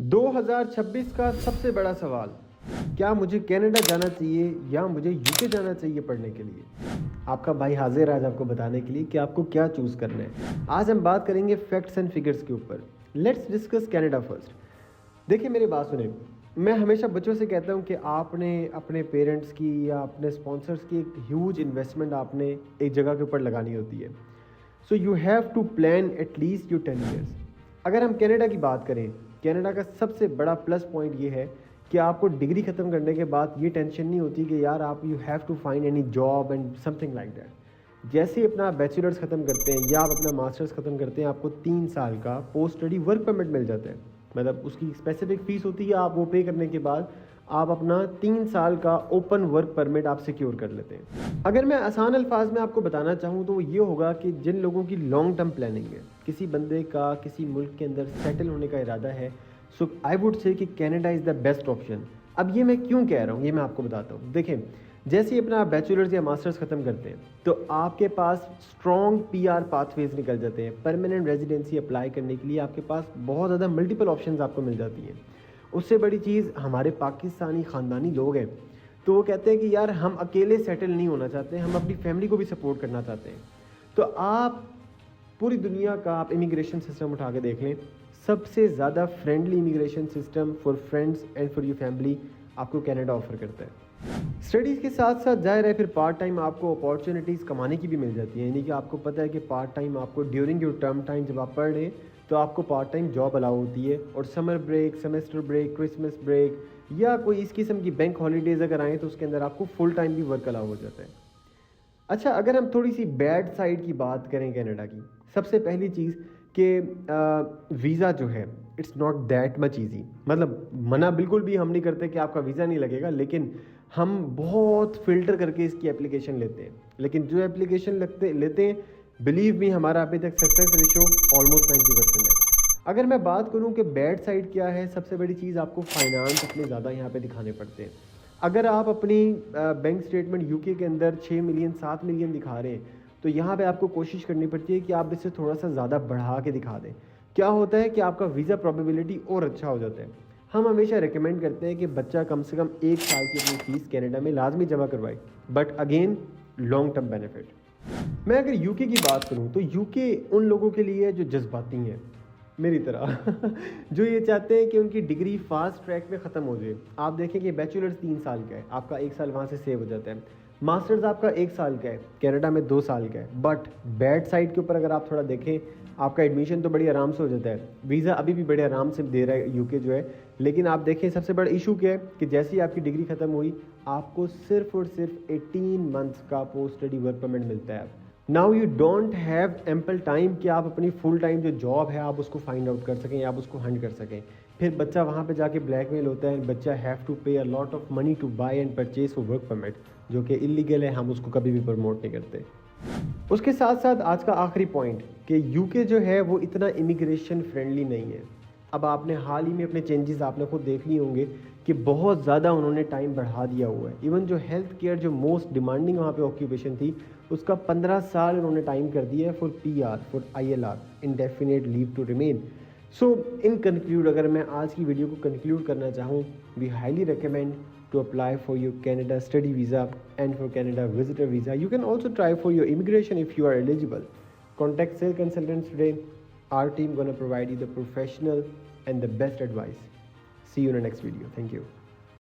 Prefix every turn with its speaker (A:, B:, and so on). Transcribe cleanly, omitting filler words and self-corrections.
A: 2026 का सबसे बड़ा सवाल, क्या मुझे कनाडा जाना चाहिए या मुझे यूके जाना चाहिए पढ़ने के लिए? आपका भाई हाजिर है आज आपको बताने के लिए कि आपको क्या चूज़ करना है। आज हम बात करेंगे फैक्ट्स एंड फिगर्स के ऊपर। Let's discuss Canada first. देखिए मेरी बात सुने, मैं हमेशा बच्चों से कहता हूँ कि आपने अपने पेरेंट्स की या अपने स्पॉन्सर्स की एक ह्यूज इन्वेस्टमेंट आपने एक जगह के ऊपर लगानी होती है। So you have to plan at least your 10 years. अगर हम कनाडा की बात करें, कनाडा का सबसे बड़ा प्लस पॉइंट ये है कि आपको डिग्री ख़त्म करने के बाद ये टेंशन नहीं होती कि यार आप you have to find any job and something like that. जैसे ही अपना बैचलर्स ख़त्म करते हैं या आप अपना मास्टर्स ख़त्म करते हैं, आपको 3 साल का पोस्ट स्टडी वर्क परमिट मिल जाता है। मतलब उसकी स्पेसिफिक फ़ीस होती है, आप वो पे करने के बाद आप अपना 3 साल का ओपन वर्क परमिट आप सिक्योर कर लेते हैं। अगर मैं आसान अल्फाज में आपको बताना चाहूँ तो ये होगा कि जिन लोगों की लॉन्ग टर्म प्लानिंग है, किसी बंदे का किसी मुल्क के अंदर सेटल होने का इरादा है, सो आई वुड से कि Canada is the best option. अब ये मैं क्यों कह रहा हूँ, ये मैं आपको बताता हूँ। देखें, जैसे ही अपना बैचलर्स या मास्टर्स ख़त्म करते हैं तो आपके पास स्ट्रॉन्ग पीआर पाथवेज निकल जाते हैं। परमानेंट रेजिडेंसी अप्लाई करने के लिए आपके पास बहुत ज़्यादा मल्टीपल ऑप्शंस आपको मिल जाती हैं। उससे बड़ी चीज़, हमारे पाकिस्तानी ख़ानदानी लोग हैं तो वो कहते हैं कि यार हम अकेले सेटल नहीं होना चाहते, हम अपनी फैमिली को भी सपोर्ट करना चाहते हैं। तो आप पूरी दुनिया का आप इमिग्रेशन सिस्टम उठा के देख लें, सबसे ज़्यादा friendly immigration system for friends and for your family आपको कनाडा ऑफर करता है। स्टडीज़ के साथ साथ जाहिर है फिर पार्ट टाइम आपको अपॉर्चुनिटीज़ कमाने की भी मिल जाती है। यानी कि आपको पता है कि पार्ट टाइम आपको ड्यूरिंग योर टर्म टाइम जब आप पढ़ रहे हैं तो आपको पार्ट टाइम जॉब अलाउ होती है। और summer break, semester break, Christmas break या कोई इस किस्म की बैंक हॉलीडेज़ अगर आएँ तो उसके अंदर आपको फुल टाइम भी वर्क अलाउ हो जाता है। अच्छा, अगर हम थोड़ी सी बैड साइड की बात करें कनाडा की, सबसे पहली चीज़ कि वीज़ा जो है it's not that much easy. मतलब मना बिल्कुल भी हम नहीं करते कि आपका वीज़ा नहीं लगेगा, लेकिन हम बहुत फ़िल्टर करके इसकी एप्लीकेशन लेते हैं। लेकिन जो एप्लीकेशन लेते हैं, बिलीव मी, हमारा अभी तक सक्सेस रेशो ऑलमोस्ट 90% है। अगर मैं बात करूं कि बैड साइड क्या है, सबसे बड़ी चीज़ आपको फाइनेंस अपने ज़्यादा यहाँ पे दिखाने पड़ते हैं। अगर आप अपनी बैंक स्टेटमेंट यूके के अंदर 6 मिलियन 7 मिलियन दिखा रहे हैं तो यहाँ पे आपको कोशिश करनी पड़ती है कि आप इसे थोड़ा सा ज़्यादा बढ़ा के दिखा दें। क्या होता है कि आपका वीज़ा प्रोबेबिलिटी और अच्छा हो जाता है। हम हमेशा रिकमेंड करते हैं कि बच्चा कम से कम 1 साल की अपनी फ़ीस कनाडा में लाजमी जमा करवाए, but again long term benefit. मैं अगर यूके की बात करूँ तो यूके उन लोगों के लिए है जो जज्बाती हैं मेरी तरह जो ये चाहते हैं कि उनकी डिग्री फास्ट ट्रैक में ख़त्म हो जाए। आप देखें कि बैचलर्स 3 साल का है, आपका 1 साल वहाँ से सेव हो जाता है। मास्टर्स आपका 1 साल का है, कनाडा में 2 साल का है। बट बैड साइड के ऊपर अगर आप थोड़ा देखें, आपका एडमिशन तो बड़ी आराम से हो जाता है, वीज़ा अभी भी बड़े आराम से दे रहा है यूके जो है। लेकिन आप देखें सबसे बड़ा इशू क्या है कि जैसे ही आपकी डिग्री ख़त्म हुई, आपको सिर्फ और सिर्फ 18 मंथ्स का पोस्ट स्टडी वर्क परमिट मिलता है। Now you don't have ample time कि आप अपनी फुल टाइम जो जॉब है आप उसको फाइंड आउट कर सकें या आप उसको हंट कर सकें। फिर बच्चा वहाँ पे जाके ब्लैकमेल होता है, बच्चा have to pay a lot of money to buy and purchase for work permit, जो कि इलीगल है, हम उसको कभी भी प्रमोट नहीं करते। उसके साथ साथ आज का आखिरी पॉइंट कि यूके जो है वो इतना इमिग्रेशन फ्रेंडली नहीं है। अब आपने हाल ही में अपने चेंजेस आपने खुद देख लिए होंगे कि बहुत ज़्यादा उन्होंने टाइम बढ़ा दिया हुआ है। इवन जो हेल्थ केयर जो मोस्ट डिमांडिंग वहाँ पे ऑक्यूपेशन थी, उसका 15 साल उन्होंने टाइम कर दिया है for PR, for ILR, indefinite leave to remain. So in conclude, अगर मैं आज की वीडियो को कंक्लूड करना चाहूँ, we highly recommend to apply for your Canada study visa and for Canada visitor visa. You can also try for your immigration if you are eligible. Contact Sale Consultants today. Our team gonna provide you the professional and the best advice. See you in the next video. Thank you.